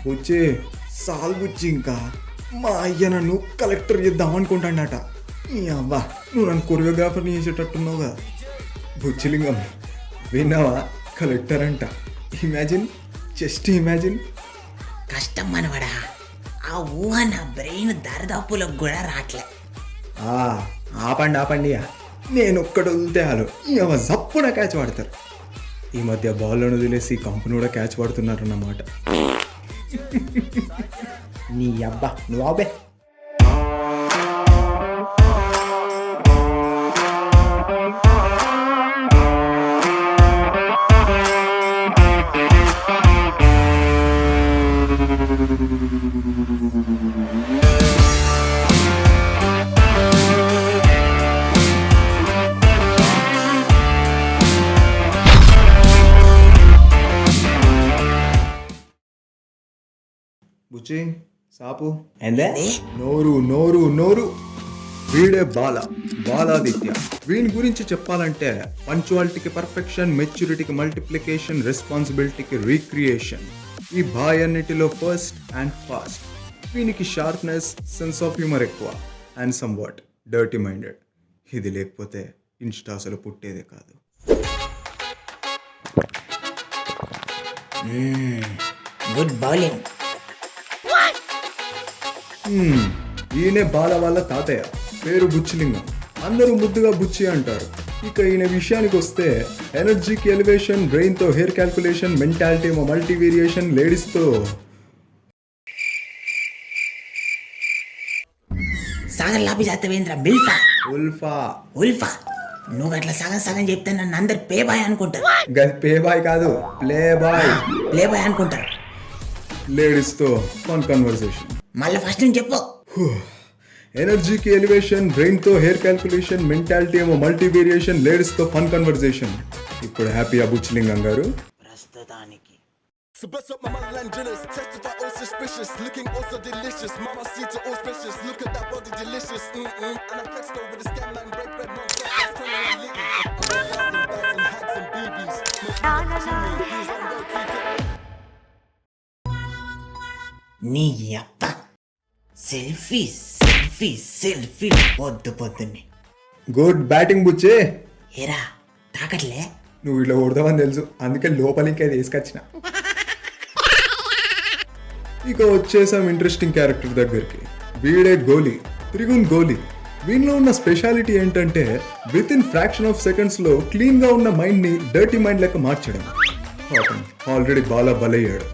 బుచ్చి సాల్ బుచ్చి ఇంకా మా అయ్య నన్ను కలెక్టర్ చేద్దాం అనుకుంటాడట. ఈ అవ్వ నువ్వు నన్ను కొరియోగ్రాఫర్ని చేసేటట్టున్నావు కదా. బుచ్చిలింగం విన్నావా, కలెక్టర్ అంట. Imagine, just imagine. కష్టం మనవడా, ఆ ఊహ నా బ్రెయిన్ దరిదాపులకు కూడా రావట్లే. ఆపండి నేను ఒక్కడు వదిలితే చాలు ఇవ జప్పున క్యాచ్ పడతారు. ఈ మధ్య బాల్లను వదిలేసి కంపెనీ కూడా క్యాచ్ పడుతున్నారన్నమాట. నీ అబ్బా నువ్వు ఆబే. బుచ్చి సాపు ఏందే నోరు నోరు నోరు. వీడే బాలాదిత్య. వీని గురించి చెప్పాలంటే పంచువాలిటీకి పర్ఫెక్షన్, మెచ్యూరిటీకి మల్టిప్లికేషన్, రెస్పాన్సిబిలిటీకి రీక్రియేషన్. ఈ బాయ్ అన్నిటిలో ఫస్ట్ అండ్ ఫాస్ట్. వీనికి షార్ప్నెస్, సెన్స్ ఆఫ్ హ్యూమర్ ఎక్కువ and some what dirty minded. ఇది లేకపోతే ఇన్స్టా అసలు పుట్టేదే కాదు. Good bowling. ఈయనే బాల వాళ్ళ తాతయ్య, పేరు బుచ్చిలింగం. అందరూ ముద్దుగా బుచ్చి అంటారు. ఇక ఈయన విషయానికి వస్తే ఎనర్జీకి ఎలివేషన్, బ్రెయిన్తో hair calculation, mentality multi variation, లేడీస్తో సాగర్ లాభి జాతవేంద్ర బిల్ఫా ఉల్ఫా. నువ్వు అట్లా సగం చెప్తే నన్ను అందరు పే బాయ్ అనుకుంటారు. పే బాయ్ కాదు, ప్లే బాయ్ అనుకుంటారు. లేడీస్తో ఫన్ కన్వర్సేషన్. మళ్ళీ ఫస్ట్ నుంచి చెప్పు. ఎనర్జీకి ఎలివేషన్, బ్రెయిన్తో హెయిర్ క్యాల్కులేషన్, మెంటాలిటీ ఏమో మల్టీ వేరియేషన్, లేడీస్తో ఫన్ కన్వర్సేషన్. ఇప్పుడు హ్యాపీ బుచ్చిలింగం గారు. ప్రస్తుతానికి నీ అప్ప సెల్ఫీ పొద్దున్నే. గుడ్ బ్యాటింగ్ బుచ్చే. ఏరా తాకట్లే. నువ్వు ఇట్లా కొడతావని తెలుసు, అందుకే లోపలికి అది వేసుకొచ్చిన. ఇక వచ్చేసాం ఇంట్రెస్టింగ్ క్యారెక్టర్ దగ్గరికి. వీడే గోలీ, త్రిగుణ్ గోలీ. వీనిలో ఉన్న స్పెషాలిటీ ఏంటంటే with in fraction of seconds లో క్లీన్ గా ఉన్న మైండ్ ని డర్టీ మైండ్ లెక్క మార్చడం. ఆల్రెడీ బాగా బలయ్యాడు.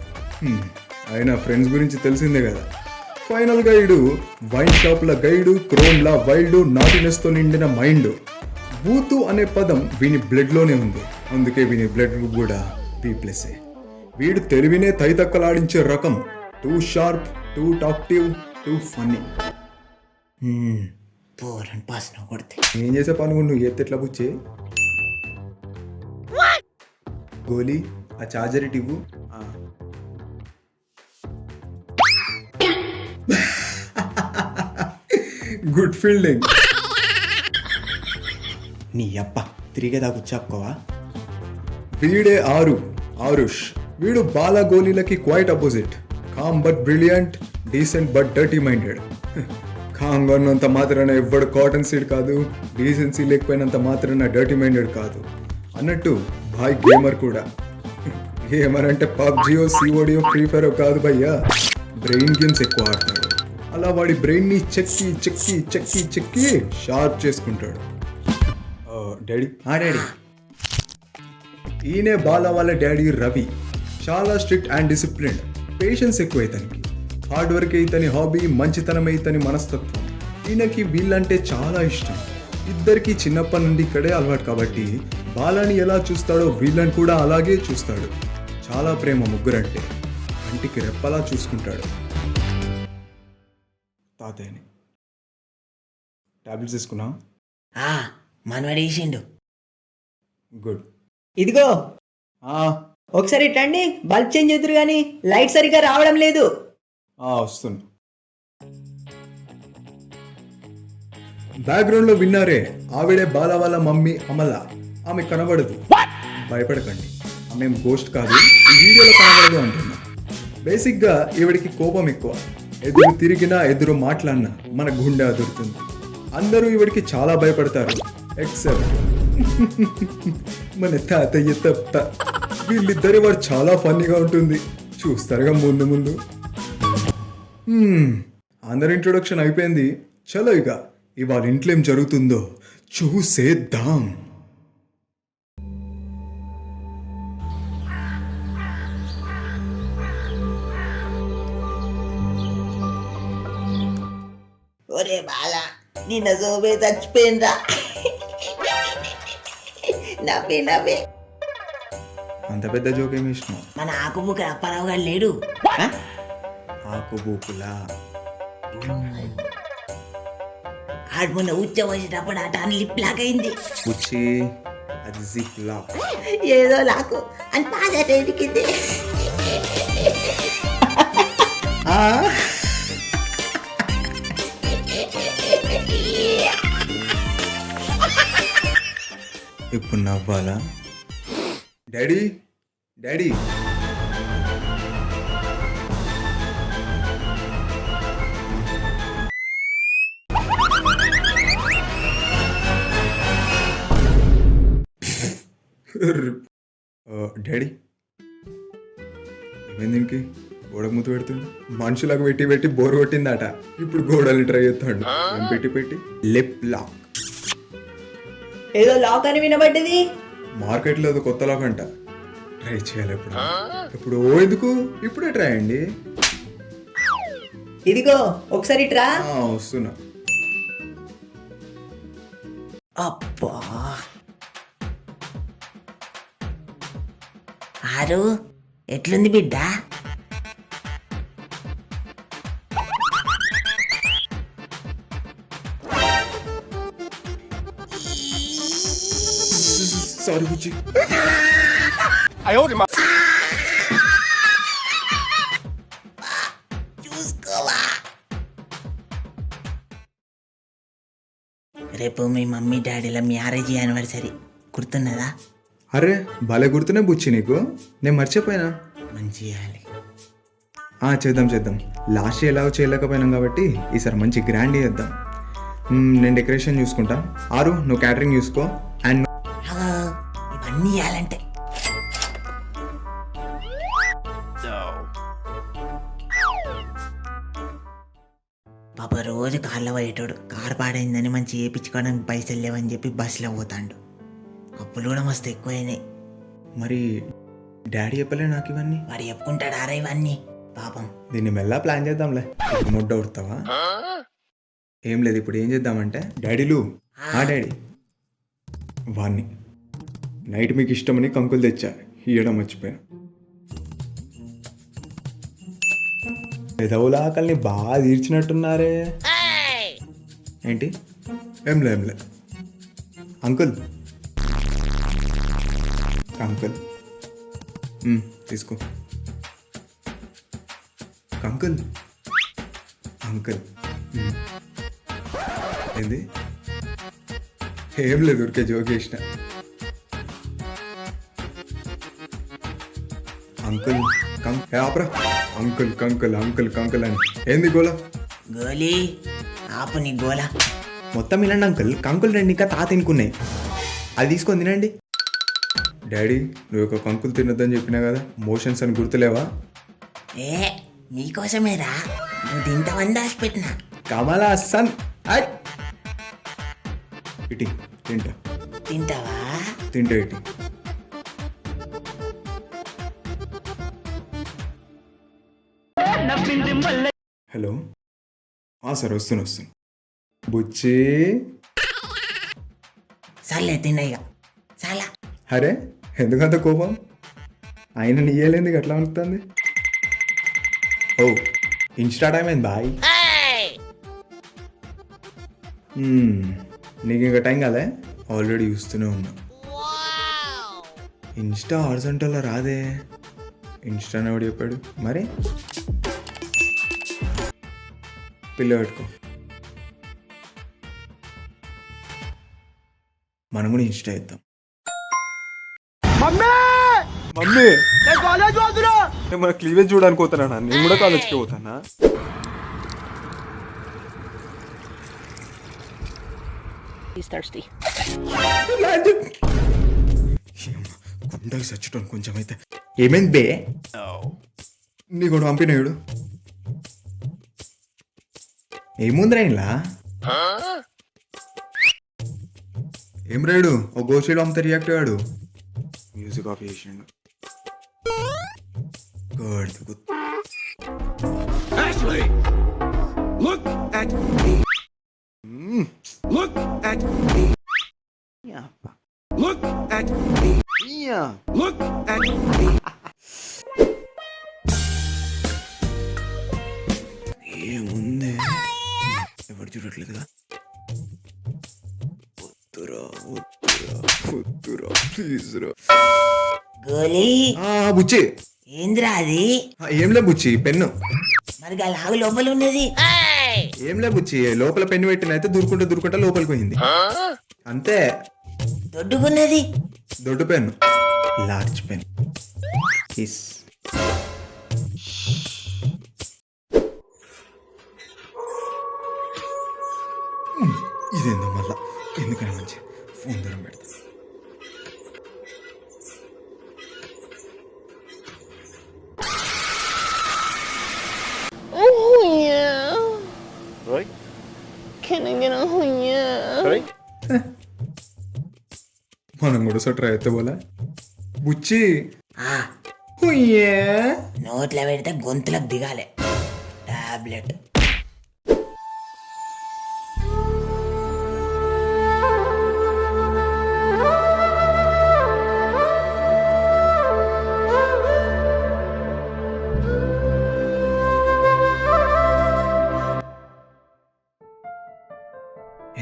అయినా ఫ్రెండ్స్ గురించి తెలిసిందే కదా. ఫైనల్ గా ఇడు వైన్ షాప్ ల గైడు, క్రోమ్ లా వైల్డ్, నాటినెస్ తో నిండిన మైండ్. బూతు అనే పదం వీని బ్లడ్ లోనే ఉంది, అందుకే వీని బ్లడ్ కూడా B+. వీడు తెలివినే తైతక్కలాడించే రకం. Too sharp, too talkative, too funny. ఏం చేసే పని నువ్వు ఎత్తెట్లా బుచ్చే. గోలీ ఆ చార్జర్ ఇవ్వు. Good fielding. నీ అప్ప తిరిగేదా కూర్చాకోవా. వీడే ఆరుష్. వీడు బాలా గోలీలకి quite opposite. Calm but brilliant, decent but dirty minded. కామ్గా ఉన్నంత మాత్రాన ఎవ్వడు కాటన్ సీడ్ కాదు, డీసెన్సీ లేకపోయినంత మాత్రాన డర్టీ మైండెడ్ కాదు అన్నట్టు భాయ్ గేమర్ కూడా. గేమర్ అంటే పబ్జియో, సిఓడియో, ఫ్రీ ఫైర్ కాదు భయ్యా, బ్రెయిన్ గేమ్స్ ఎక్కువ ఆడతాడు. అలా వాడి బ్రెయిన్ ని చెక్కి షార్ప్ చేసుకుంటాడు. డాడీ ఈయనే బాలా వాళ్ళ డాడీ రవి. చాలా స్ట్రిక్ట్ అండ్ డిసిప్లిన్డ్. పేషెన్స్ ఎక్కువ ఇతనికి. హార్డ్ వర్క్ ఇతని హాబీ, మంచితనమే ఇతని మనస్తత్వం. ఈయనకి వీళ్ళంటే చాలా ఇష్టం. ఇద్దరికి చిన్నప్పటి నుండి ఇక్కడే అలవాటు కాబట్టి బాలాని ఎలా చూస్తాడో వీళ్ళని కూడా అలాగే చూస్తాడు. చాలా ప్రేమ ముగ్గురంటే. కంటికి రెప్పలా చూసుకుంటాడు. తాతయ్యని టాబ్లెట్స్ తీసుకున్నా. మనవాడు వేసిండు. గుడ్. ఇదిగో ఒకసారి ఇట్టండి, బల్బ్ చేంజ్ చేద్దరు కానీ లైట్ సరిగా రావడం లేదు. వస్తున్నా. బ్యాక్గ్రౌండ్ లో విన్నారే, ఆవిడే బాలా వాళ్ళ మమ్మీ అమల. ఆమె కనబడదు, భయపడకండి, ఆమె గోస్ట్ కాదు, ఈ వీడియోలో కనబడదు అంటున్నా. బేసిక్గా ఈవిడికి కోపం ఎక్కువ. ఎదురు తిరిగినా ఎదురు మాట్లాడినా మన గుండె అదురుతుంది. అందరూ ఈవిడికి చాలా భయపడతారు ఎక్సెప్ట్ మన తాతయ్య తప్ప. వీళ్ళిద్దరి వాడు చాలా ఫన్నీగా ఉంటుంది, చూస్తారుగా ముందు ముందు. అందరి ఇంట్రొడక్షన్ అయిపోయింది. చలో ఇక ఇవాళ ఇంట్లో ఏం జరుగుతుందో చూసేద్దాం. ఒరే బాల, నిన్న జోబే చచ్చిపోయిందా? నవ్వే అంత పెద్ద జోకేమి ఇష్టం? మన ఆకుబుక్క అప్పారావు గారు లేడు. ఆకుబూకులా ఆడు మొన్న ఉచ్చ వచ్చేటప్పుడు అట లిప్ లాక్ అయింది. వచ్చి అది జిప్ లాక్. ఏదో లాకు అని పాజాట ఎదికింది. ఇప్పుడు నవ్వాలా? డాడీ డాడీ డాడీ ఏమైంది? దీనికి గోడకు మూత పెడుతుంది. మనుషులకు పెట్టి పెట్టి బోర్ కొట్టిందట. ఇప్పుడు గోడల్ని ట్రై చేస్తాడు. పెట్టి పెట్టి లిప్ లాక్. ఏదో లాక్ అని వినబడ్డది. మార్కెట్లో అది కొత్త లాక్ అంట. ట్రై చేయాలి ఎప్పుడు. ఇప్పుడు ఎందుకు ఇప్పుడే ట్రై అండి. ఇదిగో ఒకసారి ట్రా. వస్తున్నా. అబ్బా ఆరు ఎట్లుంది బిడ్డ? సారీ బుజ్జి. చూసుకోవా. రేపు మీ మమ్మీ డాడీల మ్యారేజ్ యానివర్సరీ గుర్తున్నదా? అరే భలే గుర్తునే బుచ్చి నీకు. నేను మర్చిపోయినా. మంచి చేయాలి. చేద్దాం చేద్దాం. లాస్ట్ ఎలాగో చేయలేకపోయినాం కాబట్టి ఈసారి మంచి గ్రాండ్ చేద్దాం. నేను డెకరేషన్ చూసుకుంటా. ఆరు నువ్వు క్యాటరింగ్ చూసుకో. అండ్ ఇవన్నీ చేయాలంటే పాప రోజు కార్లో పోయేటోడు. కారు పాడైందని మంచి చేయించుకోవడానికి పైసలు లేవని చెప్పి బస్సులో పోతాడు. అప్పులు కూడా మస్తు ఎక్కువైనాయి. మరి డాడీ చెప్పలే నాకు ఇవన్నీ. వాడు చెప్పుకుంటాడు ఆరా ఇవన్నీ పాపం. దీన్ని మెల్లా ప్లాన్ చేద్దాంలే. ముడ్డ ఉడతావా? ఏం లేదు. ఇప్పుడు ఏం చేద్దామంటే డాడీలు డాడీ వాణ్ణి నైట్ మీకు ఇష్టమని కంకులు తెచ్చా. ఇయ్యడం మర్చిపోయాను. పెదవుల ఆకలిని బాగా తీర్చినట్టున్నారే. ఏంటి? ఏంలే అంకుల్ అంకుల్ తీసుకో. అంకుల్ అంకుల్ ఏంది? ఏం లేదు, ఊరికే జోక్ చేసిన. అంకుల్ ఆపరా. అంకుల్ కంకుల్ అంకుల్ కంకుల్ అని ఏంది గోలా? గోలీ ఆపు నీ గోలా. మొత్తం వినండి అంకుల్. కంకులు రెండు ఇంకా తా తినుకున్నాయి. అది తీసుకొని తినండి. డాడీ నువ్వు ఒక కంకులు తినొద్దని చెప్పినా కదా, మోషన్స్ అని గుర్తులేవా? ఏ మీకోసమేరా, నువ్వు తింటావని దాచిపెట్టినా. కమలా సన్ ఇటీ తింటా. తింటావా? తింటా ఇటీ. హలో సార్ వస్తున్నా. బుచ్చి సర్లే తిన్నయ్యా చాలా. అరే ఎందుకంత కోపం? ఆయన నీయలేందుకు ఎట్లా ఉంటుంది? ఓ ఇన్స్టా టైం అయింది బాయ్. నీకు ఇంకా టైం కాలే? ఆల్రెడీ చూస్తూనే ఉన్నా. ఇన్స్టా హారిజాంటల్లో రాదే. ఇన్స్టాని ఎవడు చెప్పాడు మరి? పిల్ల పెట్టుకో. మనం కూడా ఇన్స్టా ఇద్దాం. మమ్మీ నేను మన క్లీవేజ్ చూడడానికి పోతానా? నేను కూడా కాలేజ్కి పోతానా? గుండెకి చచ్చుటాను కొంచెం అయితే. ఏమైంది బే? నీ కూడా పంపినాయుడు ఏముందిరా ఇలా? ఏం రాయుడు ఓ గోషీలో అంత రియాక్ట్ అయ్యాడు. మ్యూజిక్ ఆఫ్ చేసిండు. Good. Ashley, look at me. Look at me. Look at me. Look at me. ఏముంది? ఎవరు చూడట్లేదుగా? వద్దురా ప్లీజ్ రా. గోలీ బుచ్చి ఏంద్రా అది? ఏంలే బుచ్చి పెన్ను. మరి లాగు లోపల ఉన్నది. ఏంలే బుచ్చి లోపల పెన్ను పెట్టిన అయితే దూరుకుంటా లోపలికి పోయింది అంతే. దొడ్డుకున్నది దొడ్డు పెన్ను, లార్జ్ పెన్. ఇదేందో మళ్ళా ఎందుకని మంచి ఫోన్ దూరం పెడతా. మనం కూడా సో ట్రై అయితే పోలే బుచ్చి. నోట్లో పెడితే గొంతులకు దిగాలి టాబ్లెట్.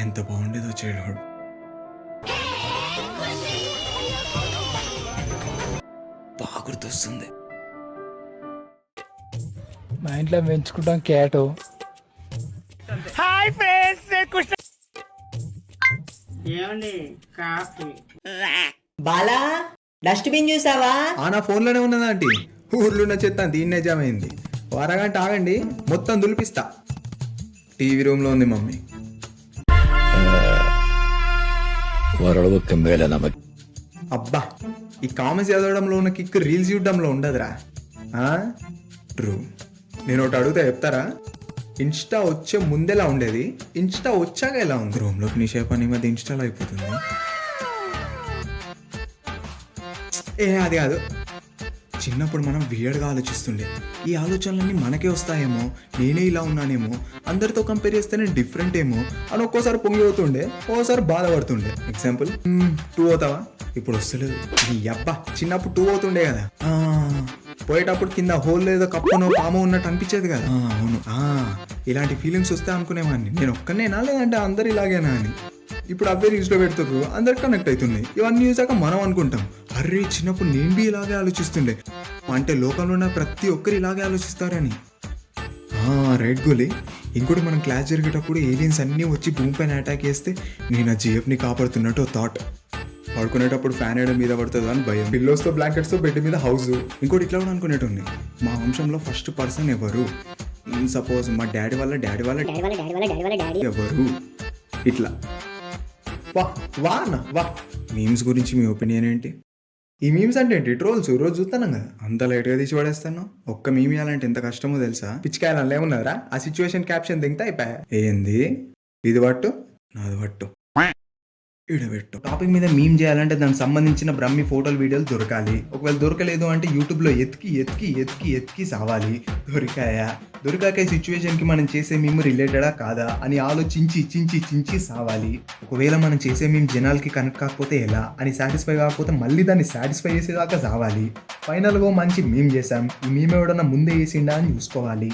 ఎంత బాగుండేదో చైల్డ్హుడ్. బాగా గుర్తొస్తుంది. మా ఇంట్లో పెంచుకుంటాం క్యాట్. బాలా డస్ట్బిన్ చూసావా? నా ఫోన్లోనే ఉన్నదా ఆంటీ? ఊర్లో ఉన్న చెత్త దీన్నే జామ్ అయింది. అరగంట ఆగండి మొత్తం దులిపిస్తా. టీవీ రూమ్లో ఉంది మమ్మీ. అబ్బా ఈ కామెంట్స్ చదవడంలో ఉన్న కిక్ రీల్స్ చూడడంలో ఉండదురా. ట్రూ. నేను ఒకటి అడుగుతా చెప్తారా? ఇన్స్టా వచ్చే ముందెలా ఉండేది, ఇన్స్టా వచ్చాక ఎలా ఉంది? రూమ్లోకి నీ షేప్ అని మధ్య ఇన్స్టాలో అయిపోతుంది. అది కాదు, చిన్నప్పుడు మనం వియర్డ్గా ఆలోచిస్తుండే. ఈ ఆలోచనలన్నీ మనకే వస్తాయేమో, నేనే ఇలా ఉన్నానేమో, అందరితో కంపేర్ చేస్తేనే డిఫరెంట్ ఏమో అని ఒక్కోసారి పొంగిపోతుండే, ఒక్కోసారి బాధపడుతుండే. ఎగ్జాంపుల్ 2 అవుతావా? ఇప్పుడు వస్తలేదు. నీ అబ్బా చిన్నప్పుడు 2 అవుతుండే కదా. పోయేటప్పుడు కింద హోల్ లేదో కప్పనో పామో ఉన్నట్టు అనిపించేది కదా. అవును, ఇలాంటి ఫీలింగ్స్ వస్తే అనుకునేవాడిని నేను ఒక్కనేనా లేదంటే అందరు ఇలాగేనా అని. ఇప్పుడు అవే రీల్స్లో పెడుతుర్రు, అందరికి కనెక్ట్ అవుతుంది. ఇవన్నీ చూసాక మనం అనుకుంటాం, అరే చిన్నప్పుడు నేను బి ఇలాగే ఆలోచిస్తుండే, అంటే లోకంలో ఉన్న ప్రతి ఒక్కరు ఇలాగే ఆలోచిస్తారని. రైట్ గోలీ. ఇంకోటి మనం క్లాస్ జరిగేటప్పుడు ఏలియన్స్ అన్నీ వచ్చి భూమి పైన అటాక్ చేస్తే నేను ఆ జిఎఫ్ని కాపాడుతున్నట్టు థాట్. పడుకునేటప్పుడు ఫ్యాన్ వేయడం మీద పడుతుందో అని భయం. పిల్లోస్తో బ్లాంకెట్స్తో బెడ్ మీద హౌస్. ఇంకోటి ఇట్లా కూడా అనుకునేటోండి, మా వంశంలో ఫస్ట్ పర్సన్ ఎవరు, సపోజ్ మా డాడీ వాళ్ళ డాడీ ఎవరు, ఇట్లా. వా మీమ్స్ గురించి మీ ఒపీనియన్ ఏంటి? ఈ మీమ్స్ అంటే ఏంటి? ట్రోల్స్ రోజు చూస్తాను కదా, అంత లైట్గా తీసి పడేస్తాను. ఒక్క మీమ్ ఇవ్వాలంటే ఎంత కష్టమో తెలుసా? పిచ్చికాయలు ఏమున్నారా? ఆ సిచ్యువేషన్ క్యాప్షన్ దింగితే అయిపోయా. ఏంది ఇది పట్టు నాది పట్టు ఇడబెట్టు. టాపిక్ మీద మీమ్ చేయాలంటే దానికి సంబంధించిన బ్రహ్మి ఫోటోలు వీడియోలు దొరకాలి. ఒకవేళ దొరకలేదు అంటే యూట్యూబ్లో ఎత్తికి సావాలి. దొరికాక సిచ్యువేషన్కి మనం చేసే మీమ్ రిలేటెడా కాదా అని ఆలోచించి సావాలి. ఒకవేళ మనం చేసే మీమ్ జనాలకి కనెక్ట్ కాకపోతే ఎలా అని సాటిస్ఫై కాకపోతే మళ్ళీ దాన్ని సాటిస్ఫై చేసేదాకా సావాలి. ఫైనల్గా మంచి మీమ్ చేసాం, ఈ మీమ్ ఎవడన్నా ముందే వేసిండా అని చూసుకోవాలి.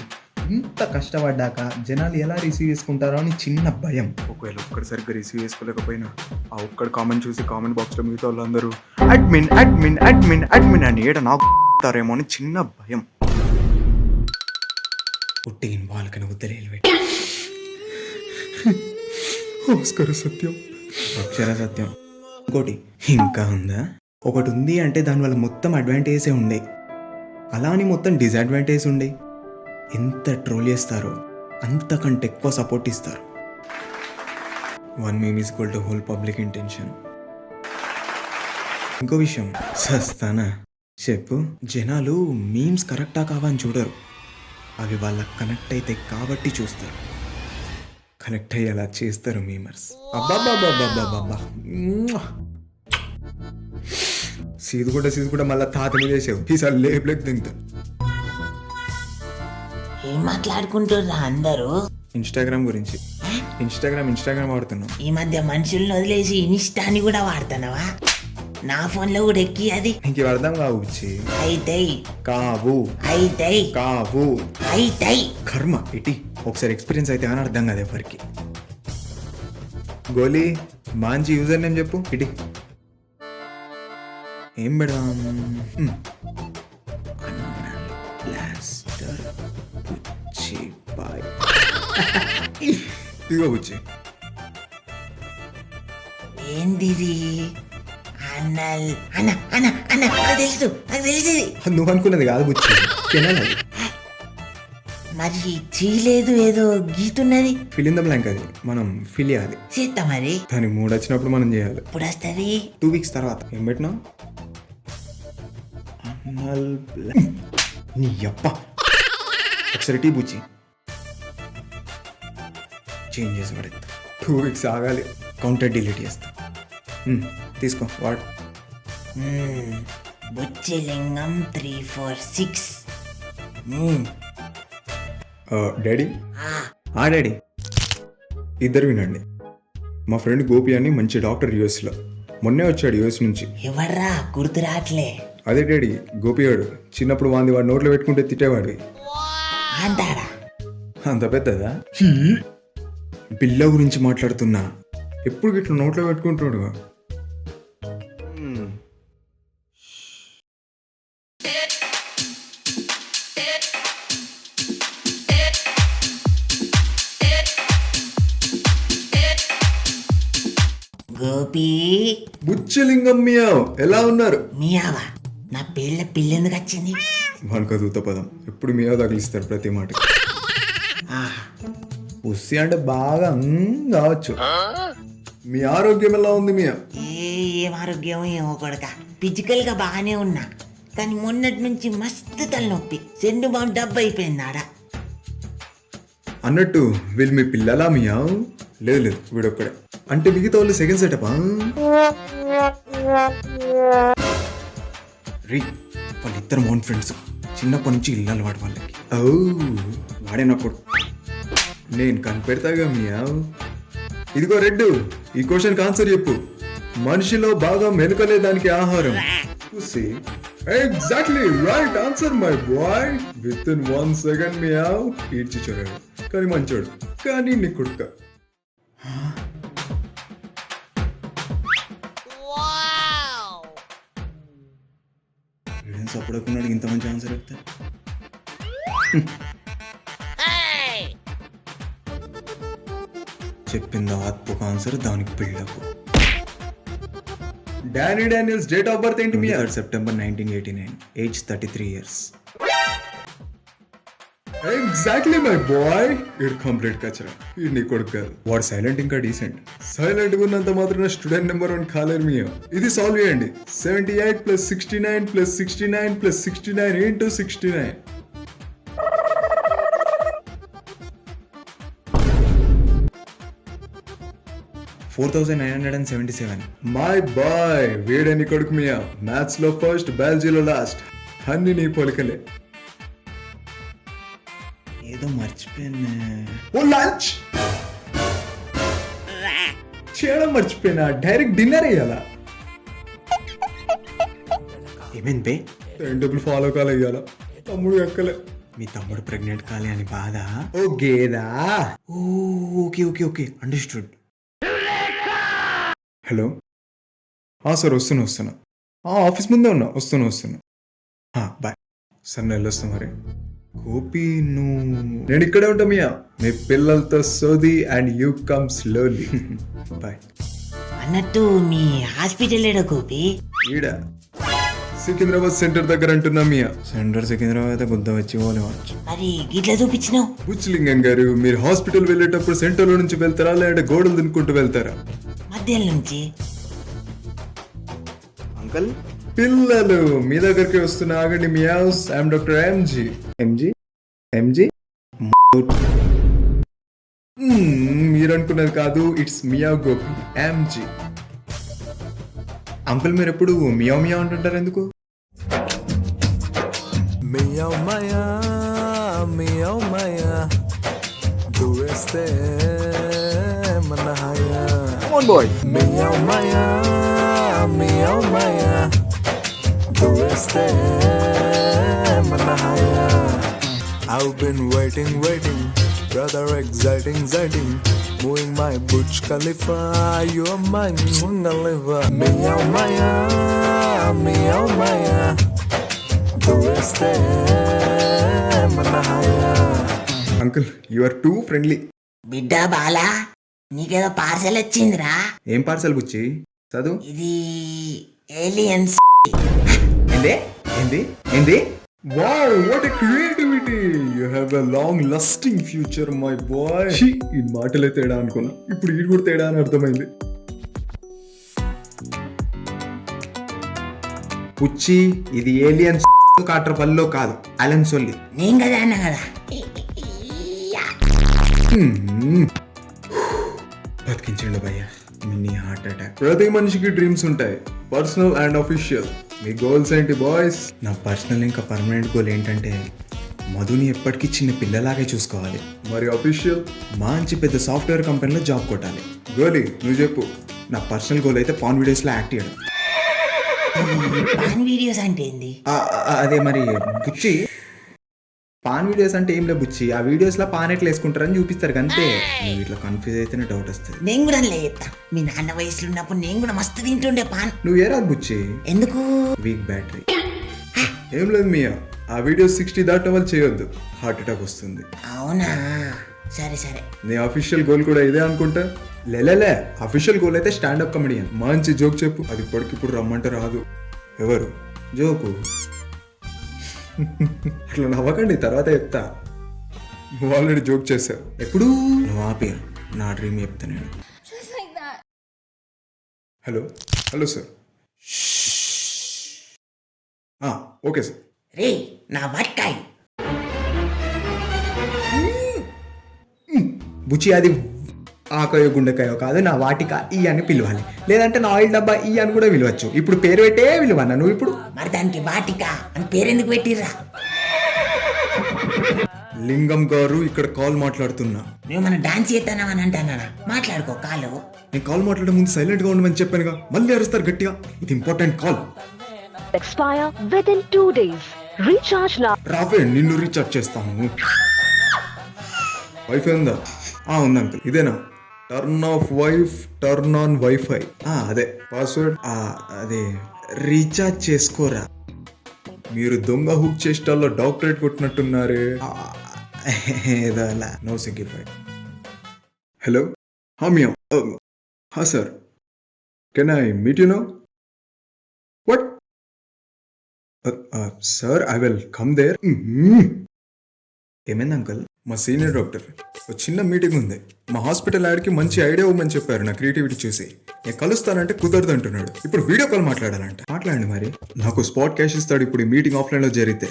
ఇంత కష్టపడ్డాక జనాలు ఎలా రిసీవ్ చేసుకుంటారో అని చిన్న భయం. ఒకవేళ ఒక్కడి సరిగ్గా రిసీవ్ చేసుకోలేకపోయినా ఆ ఒక్కడి కామెంట్ చూసి కామెంట్ బాక్స్లో మిగతా వాళ్ళందరూ అడ్మిన్ అని ఏడ నాకు తారేమో అని చిన్న భయం. పుట్టిన వాళ్ళకని ఉద్దరేలు పెట్టి అక్షర సత్యం. ఇంకోటి ఇంకా ఉందా? ఒకటి ఉంది అంటే దానివల్ల మొత్తం అడ్వాంటేజే ఉండే, అలా అని మొత్తం డిసడ్వాంటేజ్ ఉండే. ఎంత ట్రోల్ చేస్తారో అంతకంటే ఎక్కువ సపోర్ట్ ఇస్తారు. One meme is equal to whole public intention. ఇంకో విషయం సస్తానా చెప్పు, జనాలు మీమ్స్ కరెక్టా కావా అని చూడరు, అవి వాళ్ళకి కనెక్ట్ అయితే కాబట్టి చూస్తారు. కనెక్ట్ అయ్యేలా చేస్తారు మీమర్స్. అబ్బాబ్బాబ్బాబ్బాబ్బా, సీదు కూడా మళ్ళీ తాత మీద వేసావు, ఈసారి లేపులేక తింటా. ఏం మాట్లాడుకుంటుర్రా అందరూ? ఇన్స్టాగ్రామ్ గురించి. ఇన్స్టాగ్రామ్ వాడుతున్నావు. ఈ మధ్య మనుషుల్ని వదిలేసి ఇన్స్టాని కూడా వాడుతున్నావా? నా ఫోన్ లో కూడా ఎక్కి అది. నీకు ఇవి అర్థం కావు బుచ్చి. అయితాయి కావు అయితాయి కావు అయితాయి. కర్మ ఇటీ ఒకసారి ఎక్స్పీరియన్స్ అయితే అని అర్థం కాదు ఎవరికి. గోలీ మంచి యూజర్ నేమ్ చెప్పు ఇటీ. ఏం పెడదాం? ఇదిగో బుచ్చి. ఏంది అన్నల్ అన్న అన్న అన్న నాకు తెలుసు. నువ్వు అనుకున్నది కాదు బుచ్చి, కెనాలి. మరి చేయలేదు, ఏదో గీతున్నది. ఫిల్ ఇన్ ద బ్లాంక్, అది మనం ఫిల్ చేయాలి. చేస్తా మరి. దాని మూడు వచ్చినప్పుడు మనం చేయాలి. ఇప్పుడు వస్తుంది 2 weeks తర్వాత. ఏం పెట్టినావు? నీ అప్ప ఒకసారి టీ బుచ్చి చేంజ్ చేసి పడేస్తా. 2 weeks ఆగాలి, కౌంటర్ డిలీట్ చేస్తా. తీసుకో వాడు. బుచ్చిలింగం 346. డాడీ డాడీ ఇద్దరు వినండి. మా ఫ్రెండ్ గోపి అని మంచి డాక్టర్ యూఎస్లో, మొన్నే వచ్చాడు యూఎస్ నుంచి. ఎవర్రా గుర్తు రావట్లే. అదే డాడీ గోపివాడు. చిన్నప్పుడు వాడి నోట్లో పెట్టుకుంటే తిట్టేవాడు. అంటాడా? అంత పెద్దదా? బిల్ల గురించి మాట్లాడుతున్నా, ఎప్పుడు గిట్ల నోట్లో పెట్టుకుంటాడు. గోపి బుచ్చలింగం మియావ్ ఎలా ఉన్నారు? మియావా? నా పిల్లెందుకు వచ్చింది? వానికి దూత పదం, ఎప్పుడు మియావ్ తగిలిస్తారు ప్రతి మాట. ఉస్సి అంటే బాగా కావచ్చు. మీ ఆరోగ్యం ఎలా ఉంది మియా? ఏం ఆరోగ్యం ఏమో కొడక. ఫిజికల్ గా బాగానే ఉన్నా, కానీ మొన్నటి నుంచి మస్తు తలనొప్పి. సెండు బాంబు డబ్బు అయిపోయింది ఆడ. అన్నట్టు వీళ్ళు మీ పిల్లలా మియావ్? లేదు వీడొక్కడే. అంటే మిగతా వాళ్ళు సెకండ్ సెటపా? రీ వాళ్ళిద్దరు మోన్ ఫ్రెండ్స్, చిన్నప్పటి నుంచి ఇల్లు అలవాటు వాళ్ళకి. వాడేనప్పుడు నేను కనిపెడతాగా మియావ్. ఇదిగో రెడ్డు, ఈ క్వశ్చన్కి ఆన్సర్ చెప్పు. మనిషిలో బాగా మెనుకలే దానికి ఆహారం. Exactly right answer my boy. Within 1 second meow ఈడ్చి చూడాడు, కానీ మంచోడు. కానీ నీ కుడుక సప్పుడకున్నాడు. ఇంత మంచి ఆన్సర్ చెప్తా. చెప్పిందా ఆత్మక ఆన్సర్, దానికి buildup. Danny Daniels date of birth ఏంటి? 23 September 1989, age 33 years. Exactly my boy. ఇడు కంప్లీట్ కచరా. ఇది నీ కొడుకు కాదు. వాడు సైలెంట్ ఇంకా డీసెంట్. సైలెంట్ ఉన్నంత మాత్రం స్టూడెంట్ నెంబర్ 1 కాలేరు మియా. ఇది సాల్వ్ చేయండి. 78 + 69 + 69 + 69 × 69. $4,977. మై బాయ్, వీడని కొడుకు మియా. మ్యాథ్స్ లో ఫస్ట్, బయాలజీలో లాస్ట్. అన్ని నీ పోలికలే. ఏదో మర్చిపోయినా. ఓ లంచ్ చేయడం మర్చిపోయినా. డైరెక్ట్ డిన్నర్ అయ్యాలా? ఏమైంది బే? Time follow కాలేయాల. తమ్ముడు ఎక్కలే. మీ తమ్ముడు ప్రెగ్నెంట్ కాలే అని బాధ. ఓ గేదా. Okay understood. హలో సార్, వస్తున్నా. ఆఫీస్ ముందే ఉన్నా. వస్తున్నా. బాయ్ సార్, నేను వెళ్ళొస్తా. మరి గోపి నేను ఇక్కడే ఉంటా మియా. మీ పిల్లలతో సోది and you come slowly. Bye. అన్నట్టు మీ హాస్పిటల్ ఏడో గోపి? ఈడ సికింద్రాబాద్ సెంటర్ దగ్గర అంటున్నా మియా. సెంటర్ సికింద్రాబాద్ బుద్ధ వచ్చి పోలేవచ్చు. మరి గిట్లా చూపించినావు? బుచ్చిలింగం గారు, మీరు హాస్పిటల్ వెళ్ళేటప్పుడు సెంటర్ లో నుంచి వెళ్తారా లేదా గోడలు దినుకుంటూ వెళ్తారా? మధ్యాహ్నం నుంచి. అంకల్ పిల్లలు మీ దగ్గరికి వస్తున్న ఆగండి మియాస్. I'm doctor MG. MG MG మీరు అనుకున్నది కాదు, it's Miya Gopi MG. Uncle మీరు ఎప్పుడు మియా మియా అంటుంటారు ఎందుకు? Meow Maya, Meow Maya, do este manahaya. come on boy. Meow Maya, Meow Maya, do este manahaya. I've been waiting, brother, exciting, moving my Burj Khalifa. You're my liver. Meow Maya, Meow Maya. Uncle you are too friendly. బిడ్డ బాలా, నీకేదో parcel వచ్చిందిరా. ఏం parcel బుచ్చి? చదువు. ఇది aliens. ఏంది ఏంది ఏంది? Wow, what a creativity. You have a long lusting future my boy. ఈ మాటలే తేడా అనుకున్నా, ఇప్పుడు ఇది కూడా తేడా అని అర్థమైంది. పుచ్చి, ఇది ఏలియన్ కాటర్ పల్లో కాదు, అలెన్ సొల్లి. నేను కదా అన్నా కదా. బతికించండి భయ్య, మినీ హార్ట్ అటాక్. ప్రతి మనిషికి డ్రీమ్స్ ఉంటాయి, personal and official. Me goals ఏంటి బాయ్స్? నా పర్సనల్ ఇంకా పర్మనెంట్ గోల్ ఏంటంటే మధుని ఎప్పటికీ చిన్న పిల్లలాగే చూసుకోవాలి. మరి అఫీషియల్? మంచి పెద్ద సాఫ్ట్వేర్ కంపెనీలో జాబ్ కొట్టాలి. గోలీ నువ్వు చెప్పు. నా పర్సనల్ గోల్ అయితే పాన్ వీడియోస్లో యాక్ట్ చేయడం. పాన్ వీడియోస్ అంటే ఏంది? అదే మరి బుచ్చి, పాన్ వీడియోస్ అంటే ఏం లే బుచ్చి, ఆ వీడియోస్ లో పాన్ ఎట్లా వేసుకుంటారని చూపిస్తారు అంతే. నువ్వు ఇట్లా కన్ఫ్యూజ్ అయితేనే డౌట్ వస్తుంది. నేను కూడా లేతా. మీ నాన్న వయసులో ఉన్నప్పుడు నేను కూడా మస్తు తింటుండే పాన్. నువ్వు ఏ రాదు బుచ్చి? ఎందుకు? Week battery. ఏం లేదు మియా, ఆ వీడియో 60 దాటి వాళ్ళు చేయొద్దు, హార్ట్ అటాక్ వస్తుంది. అవునా, సరే సరే. నీ అఫీషియల్ గోల్ కూడా ఇదే అనుకుంటా. లేలే, అఫీషియల్ గోల్ అయితే స్టాండప్ కమెడియన్. మంచి జోక్ చెప్పు. అది ఇప్పటికిప్పుడు రమ్మంటే రాదు. ఎవరు జోకు? అట్లా నవ్వకండి, తర్వాత చెప్తా. నువ్వు ఆల్రెడీ జోక్ చేసావు. ఎప్పుడు నువ్వు ఆపే, నా డ్రీమ్ చెప్తా నేను. Hello hello sir. Okay sir. రే నా వట్కాయ్. బుచ్చి, అది ఆకాయో గుండెకాయో కాదు, నా వాటిక ఈ అని పిలవాలి, లేదంటే నా ఆయిల్ డబ్బా ఈ అని కూడా పిలవచ్చు. ఇప్పుడు పేరు పెట్టే పిలువన్నా నువ్వు ఇప్పుడు? మరి దానికి వాటిక అని పేరెందుకు పెట్టిర్రా? లింగం గారు, ఇక్కడ కాల్ మాట్లాడుతున్నా. నువ్వు మన డాన్స్ చేస్తానని అంటానా? మాట్లాడుకో కాలు. నేను కాల్ మాట్లాడే ముందు సైలెంట్ గా ఉండమని చెప్పానుగా, మళ్ళీ అరుస్తారు గట్టిగా. ఇది important call. Expire within 2 days. Recharge now. రావే, నిన్ను రీఛార్జ్ చేస్తాను. వైఫై ఉందా? ఉంది అంకుల్. ఇదేనా? Turn off wife, turn on wifi. అదే పాస్వర్డ్. అదే రీఛార్జ్ చేసుకోరా. మీరు దొంగ హుక్ చేస్టాల్లో డాక్టరేట్ కొట్టినట్టున్నారే. ఏదో అలా. నో సిగ్గిఫైడ్. Hello Miya. Sir, can I meet you now? What? Sir, I will come there. ఏమైంది అంకుల్? మా సీనియర్ డాక్టర్ ఒక చిన్న మీటింగ్ ఉంది. మా హాస్పిటల్ యాడ్కి మంచి ఐడియా ఇవ్వమని చెప్పారు. నా క్రియేటివిటీ చూసి నేను కలుస్తానంటే కుదరదు అంటున్నాడు. ఇప్పుడు వీడియో కాల్ మాట్లాడాలంట. మాట్లాడండి మరి. నాకు స్పాట్ క్యాష్ ఇస్తాడు ఇప్పుడు ఈ మీటింగ్ ఆఫ్లైన్లో జరిగితే.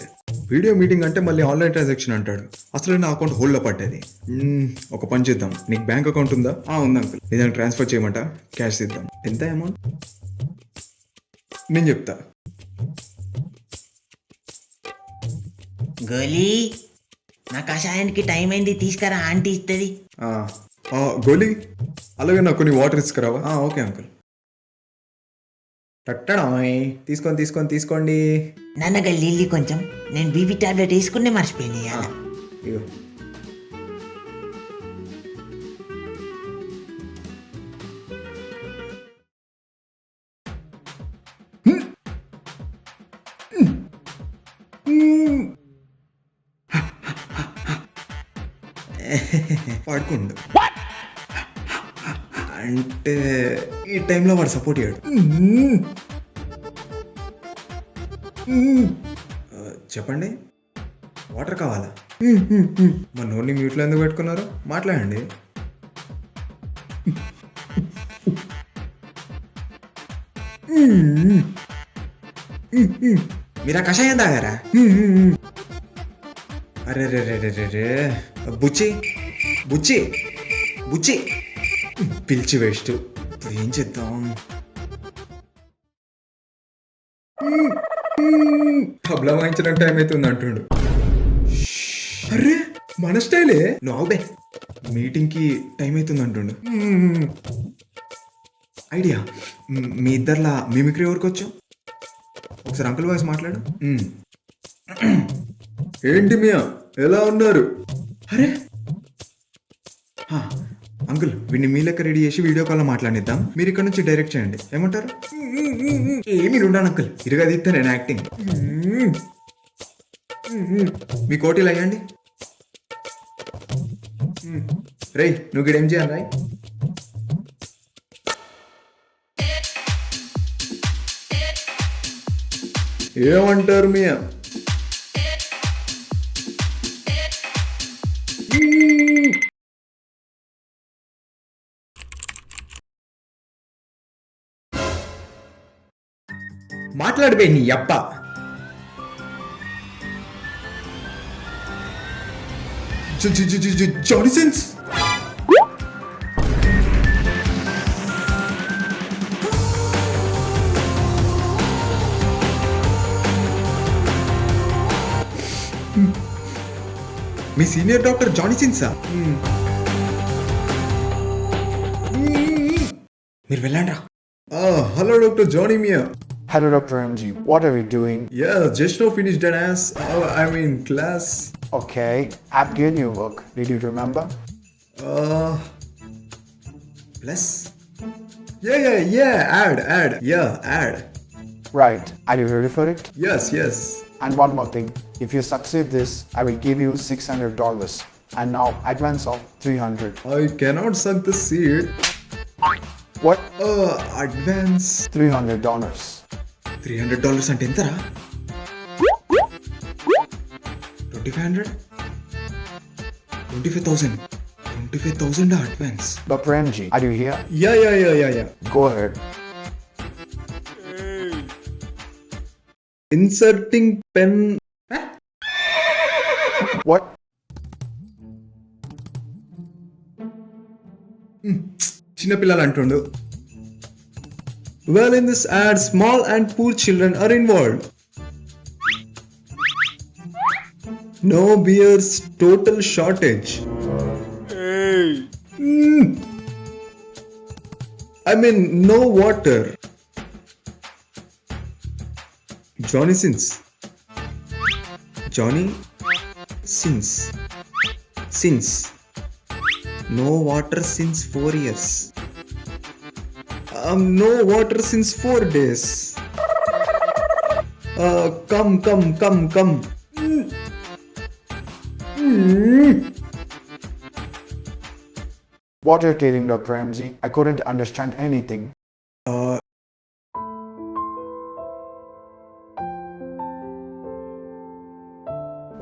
వీడియో మీటింగ్ అంటే మళ్ళీ ఆన్లైన్ ట్రాన్సాక్షన్ అంటాడు. అసలు నా అకౌంట్ హోల్డ్లో పట్టేది. ఒక పని చేద్దాం. నీకు బ్యాంక్ అకౌంట్ ఉందా? ఉంది అంకుల్. ఏదైనా ట్రాన్స్ఫర్ చేయమంట, క్యాష్ ఇద్దాం. ఎంత అమౌంట్? నేను చెప్తా. గోలీ, నా కషాయానికి టైం అయింది, తీసుకురా, ఆంటీ ఇస్తుంది. గోలీ, అలాగే నాకు కొన్ని వాటర్ ఇసుకురావా? Okay uncle. తీసుకోండి. నాన్నగా లిల్లీ కొంచెం, నేను బీపీ టాబ్లెట్ వేసుకునే మర్చిపోయింది. ఇగో. పడుకుండు. అంటే ఈ టైంలో వాడు సపోర్ట్ చేయడు. చెప్పండి, వాటర్ కావాలా? మా నోన్ని మ్యూట్లో ఎందుకు పెట్టుకున్నారు? మాట్లాడండి. మీరా కషాయం తాగారా? అరే రే రే రే రే రే బుచ్చి బుచ్చి బుచ్చి పిలిచి వేస్ట్. ఇప్పుడు ఏం చేద్దాం? తబలా వాయించడానికి టైం అవుతుంది అంటుండు. అరే మన స్టైలే. నువ్వు మీటింగ్కి టైం అవుతుంది అంటుండు. ఐడియా, మీ ఇద్దర్లా మిమిక్రీ ఎవరికి వచ్చు? ఒకసారి అంకుల్ వాయిస్ మాట్లాడు. ఏంటి మియా, ఎలా ఉన్నారు? అరే అంకుల్, వీడిని మీ లెక్క రెడీ చేసి వీడియో కాల్లో మాట్లాడిద్దాం. మీరు ఇక్కడ నుంచి డైరెక్ట్ చేయండి. ఏమంటారు? మీరు ఉండాను అంకుల్, ఇరుగా తీస్తే నేను యాక్టింగ్. మీ కోటీలు అయ్యండి. రేయ్, నువ్వు ఇక్కడ ఏం చేయాలి రాయ్? ఏమంటారు మియా? మాట్లాడిపోయి నీ అప్ప. జానిసన్స్ మీ సీనియర్ డాక్టర్ జానిసన్సా? మీరు వెళ్ళండి. Hello doctor Johnny Miyan. Hello, Dr. MG. What are we doing? Yeah, just now finished an ass. Class. Okay, I've given you work. Did you remember? Plus. Yeah. Add. Yeah, add. Right. Are you ready for it? Yes. And one more thing. If you succeed this, I will give you $600. And now advance of $300. I cannot suck the seed. What? Advance. $300. $300 అంటే ఎంతరా? 2500? 25,000 advance. Dr. MG, are you here? Yeah. Go ahead. Inserting pen. What? చిన్నపిల్లలు అంటుండు. Well, in this ad, small and poor children are involved. No beers, total shortage. No water. Johnny Sins. No water since 4 years. No water since 4 days. Come. What are you telling, Dr. MG? I couldn't understand anything.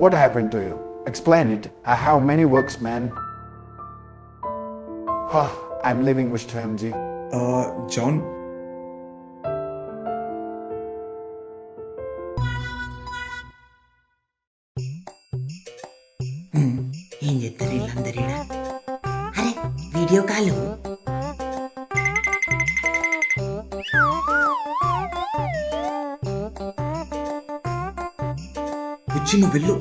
What happened to you? Explain it. I have many works, man. I'm leaving, Mr. MG. John. ఏం చెప్తారు వీళ్ళందరూ? అరే video call. బుచ్చి, నువ్వు వెళ్ళు.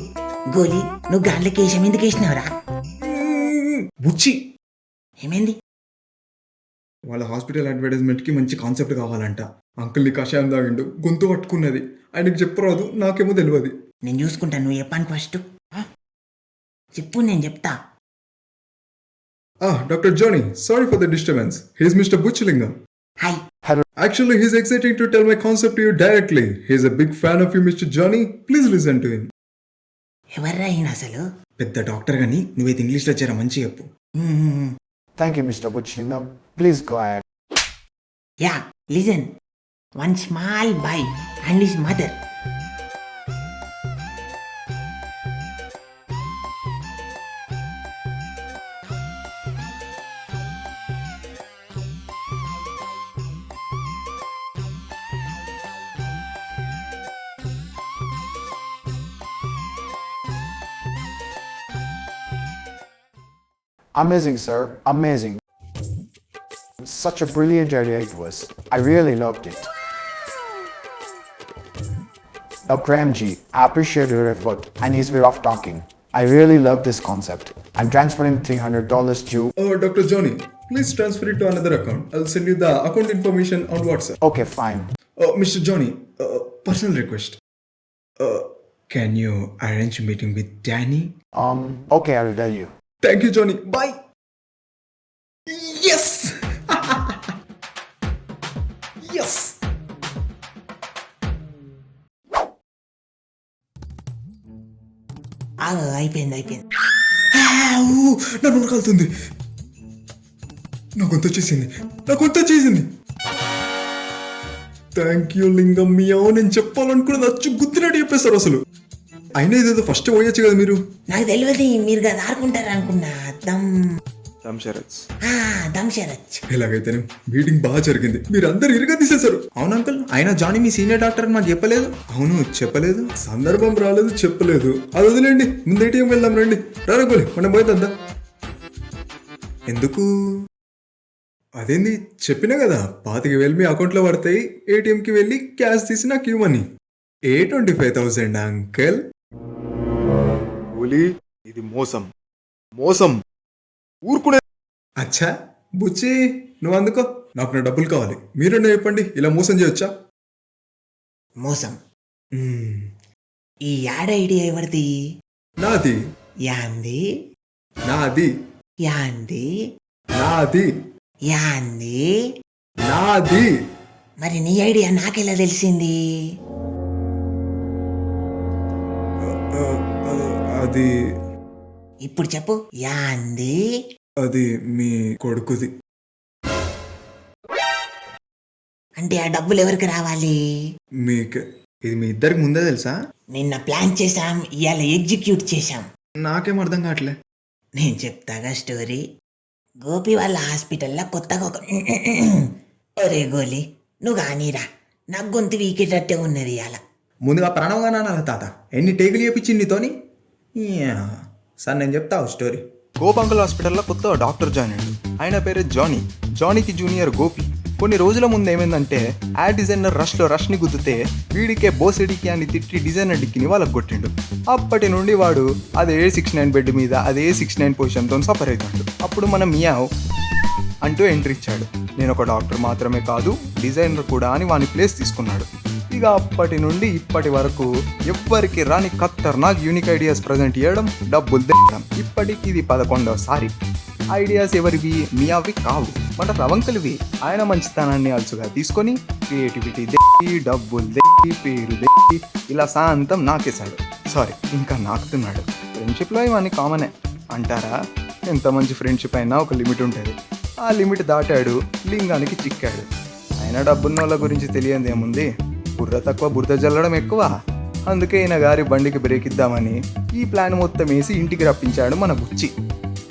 గోలీ, నువ్వు గాలికి వేసాం ఎందుకు వేసినావురా? బుచ్చి, ఏమైంది? వాళ్ళ హాస్పిటల్ అడ్వర్టైజ్మెంట్కి మంచి కాన్సెప్ట్ కావాలంట. అంకుల్ని కషాయం తాగిండు, గొంతు పట్టుకున్నది. ఆయనకు చెప్పరాదు, నాకేమో తెలియదు. నేను చూసుకుంటాను, నువ్వు చెప్పాను ఫస్ట్. చెప్పు, నేను చెప్తా. Dr. Johnny, sorry for the disturbance. He's Mr. Butchlingam. Hi. Actually, he's excited to tell my concept to you directly. He's a big fan of you, Mr. Johnny. Please listen to him. ఎవర్రా ఈయన అసలు? పెద్ద doctor గాని నువ్వైతే ఇంగ్లీష్లో చేరా మంచి చెప్పు. Thank you, Mr. Butchlingam. Please go ahead. Yeah listen, one small bye and his mother. Amazing, sir. Amazing. Such a brilliant idea it was. I really loved it. Now, Graham G, I appreciate your effort and his way of talking. I really love this concept. I'm transferring $300 to you. Dr. Johnny, please transfer it to another account. I'll send you the account information on WhatsApp. Okay, fine. Mr. Johnny, personal request. Can you arrange a meeting with Danny? Okay, I will tell you. Thank you, Johnny. Bye. Yes. Yes. అయిపోయింది. నా నోరు కాలుతుంది. నా గొంతు వచ్చేసింది. Thank you లింగం meow. నేను చెప్పాలనుకున్నది అచ్చు గుర్తున్నట్టు చెప్పేస్తారు అసలు. అయినా ఇదేదో ఫస్ట్ పోయొచ్చు కదా మీరు. నాకు తెలియదు మీరు కదా ఆడుకుంటారు అనుకున్నా. దమ్ షరత్స్. దమ్ షరత్. ఎలాగైతేనే మీటింగ్ బాగా జరిగింది. మీరు అందరు ఇరుగా తీసేశారు. అవును అంకుల్, అయినా జానీ మీ సీనియర్ డాక్టర్ అని మాకు చెప్పలేదు. అవును చెప్పలేదు, సందర్భం రాలేదు, చెప్పలేదు. అది వదిలేండి, ముందు ఏటీఎం వెళ్దాం రండి. రారగోలే మనం పోతుందా? ఎందుకు? అదేంది చెప్పినా కదా, 25,000 మీ అకౌంట్లో పడతాయి. ఏటీఎంకి వెళ్ళి క్యాష్ తీసి నాకు ఇవ్వమని. 25,000 అంకల్. గోలీ, ఇది మోసం ఊరుకునే. అచ్చా బుచ్చి, నువ్వు అందుకో. నాకు నా డబ్బులు కావాలి. మీరన్నా చెప్పండి, ఇలా మోసం చేయొచ్చా? మోసం. ఈ యాడ్ ఐడియా ఎవరిది? నాది. యాంది? నాది. యాంది? నాది. యాంది? నాది. మరి నీ ఐడియా నాకెలా తెలిసింది? అది ఇప్పుడు చెప్పు. యాంది? అది మీ కొడుకుది. అంటే ఆ డబ్బులు ఎవరికి రావాలి? మీకు. ఇది మీ ఇద్దరికి ముందే తెలుసా? నిన్న ప్లాన్ చేశాం, ఇవాళ ఎగ్జిక్యూట్ చేశాం. నాకేం అర్థం కావట్లే. నేను చెప్తాగా స్టోరీ. గోపి వాళ్ళ హాస్పిటల్లో కొత్తగా ఒక ఒరే గోలి, నువ్వు కానీరా, నాకు గొంతు వీకేటట్టే ఉన్నది ఇవాళ. ముందుగా ప్రణవ్గా నాన్న తాత ఎన్ని టేకులు చేపించింది నీతోని. సార్ నేను చెప్తావు స్టోరీ. గోపాంకుల్ హాస్పిటల్లో కొత్త డాక్టర్ జాయిన్ అయ్యాడు. ఆయన పేరు జానీకి జూనియర్ గోపి. కొన్ని రోజుల ముందు ఏమైందంటే, యాడ్ డిజైనర్ రష్ని గుద్దితే వీడికే బోసిడికి అని తిట్టి డిజైనర్ డిక్కిని వాళ్ళకి కొట్టిండు. అప్పటి నుండి వాడు అదే 69 బెడ్ మీద అదే 69 పొజిషన్తో సఫర్ అవుతాడు. అప్పుడు మనం మియావ్ అంటూ ఎంట్రీ ఇచ్చాడు. నేను ఒక డాక్టర్ మాత్రమే కాదు, డిజైనర్ కూడా అని వాని ప్లేస్ తీసుకున్నాడు. ఇక అప్పటి నుండి ఇప్పటి వరకు ఎవ్వరికి రాని ఖతర్నాక్ యూనిక్ ఐడియాస్ ప్రజెంట్ చేయడం, డబ్బులు తెచ్చడం. ఇప్పటికి ఇది 11వసారి. ఐడియాస్ ఎవరివి? మియావి కావు, మన రవంకలివి. ఆయన మంచితనాన్ని అలుసుగా తీసుకొని క్రియేటివిటీ దెక్కి, డబ్బులు దెక్కి, పేరు దెక్కి ఇలా సాంతం నాకేశాడు. సారీ, ఇంకా నాకుతున్నాడు. ఫ్రెండ్షిప్లో ఇవన్నీ కామనే అంటారా? ఎంత మంచి ఫ్రెండ్షిప్ అయినా ఒక లిమిట్ ఉంటుంది. ఆ లిమిట్ దాటాడు, లింగానికి చిక్కాడు. ఆయన డబ్బున్న వాళ్ళ గురించి తెలియంది ఏముంది? బుర్ర తక్కువ, బురద జల్లడం ఎక్కువ. అందుకే ఈయన గారి బండికి బ్రేక్ ఇద్దామని ఈ ప్లాన్ మొత్తం వేసి ఇంటికి రప్పించాడు మన బుచ్చి.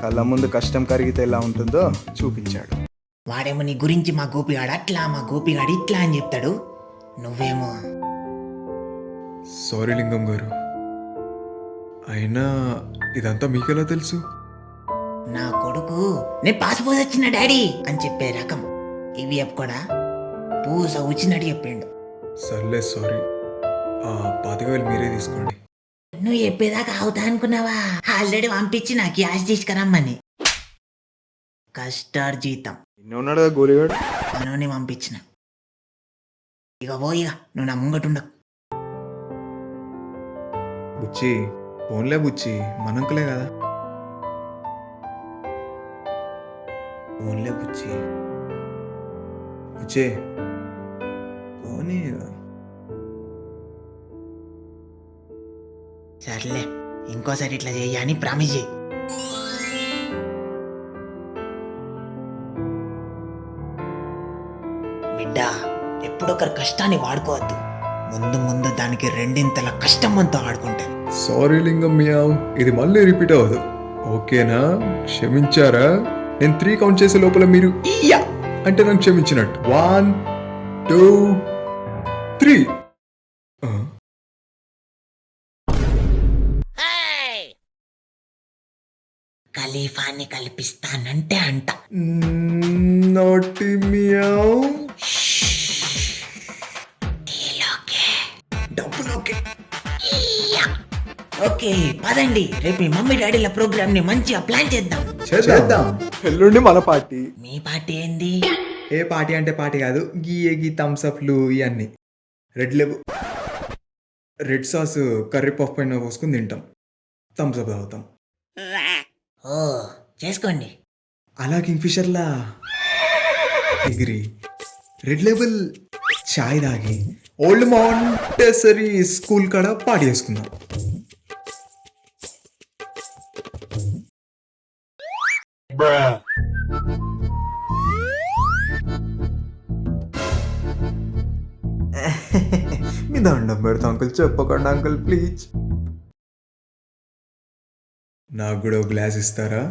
కళ్ళ ముందు కష్టం కరిగితే ఎలా ఉంటుందో చూపించాడు. వాడేమో నీ గురించి మా గోపిగాడు అట్లా, మా గోపిగాడు ఇట్లా అని చెప్తాడు. నువ్వేమో సారీ లింగం గారు, అయినా ఇదంతా మీకెలా తెలుసు? నా కొడుకు నేను పాసిపోసి వచ్చిన డాడీ అని చెప్పే రకం. ఇవి కూడా పూస వచ్చినట్టు చెప్పిండు. సర్లే సారీ. 25,000 మీరే తీసుకోండి. నువ్వు చెప్పేదాకా అవుతా అనుకున్నావా? ఆల్రెడీ పంపించి నాకు క్యాష్ తీసుకురమ్మని. కష్టార్జీతం నిన్న ఉన్నాడు కదా గోలిగాడు, మనోని పంపించిన. ఇక పోయిగా నువ్వు నా ముంగటుండకు. బుచ్చి ఫోన్లే బుచ్చి, మనంకులే కదా. ఫోన్లే బుచ్చి. బుచ్చే పోనీ. సర్లే, ఇంకోసారి ఇట్లా చెయ్యని ప్రామిస్ చేయి. ఎప్పుడొకరి కష్టాన్ని వాడుకోవద్దు. ముందు ముందు దానికి రెండింతల కష్టం మనతో ఆడుకుంటుంది. సారీ లింగం మియావ్, ఇది మళ్ళీ రిపీట్ అవ్వదు. ఓకేనా? క్షమించారా? నేను 3 కౌంట్ చేసే లోపల మీరు ఇయ్యా అంటే నాకు క్షమించినట్టు. 1 2 3. ఖలీఫాని కల్పిస్తానంటే అంట. నాటి మియావ్. డబ్బులోకే. ఓకే పదండి, రేపు మీ మమ్మీ డాడీల ప్రోగ్రామ్ ని మంచిగా ప్లాన్ చేద్దాం. చేద్దాం. ఎల్లుండి మన పార్టీ. మీ పార్టీ ఏంది? ఏ పార్టీ అంటే పార్టీ కాదు, గీ థమ్స్అప్లు ఇవన్నీ. రెడ్ సాస్ కర్రీ పఫ్ పైన పోసుకుని తింటాం, థమ్స్అప్ తాగుతాం. ఓ చేసుకోండి. అలా కింగ్ఫిషర్లా ఎగిరి రెడ్ లేబుల్ చాయ్ తాగి ఓల్డ్ మాంటెసరీ స్కూల్ కాడ పార్టీ చేసుకుందాం. మీ దండం పెడతా అంకుల్, చెప్పకండి అంకుల్ ప్లీజ్. నాకు కూడా ఒక గ్లాస్ ఇస్తారా?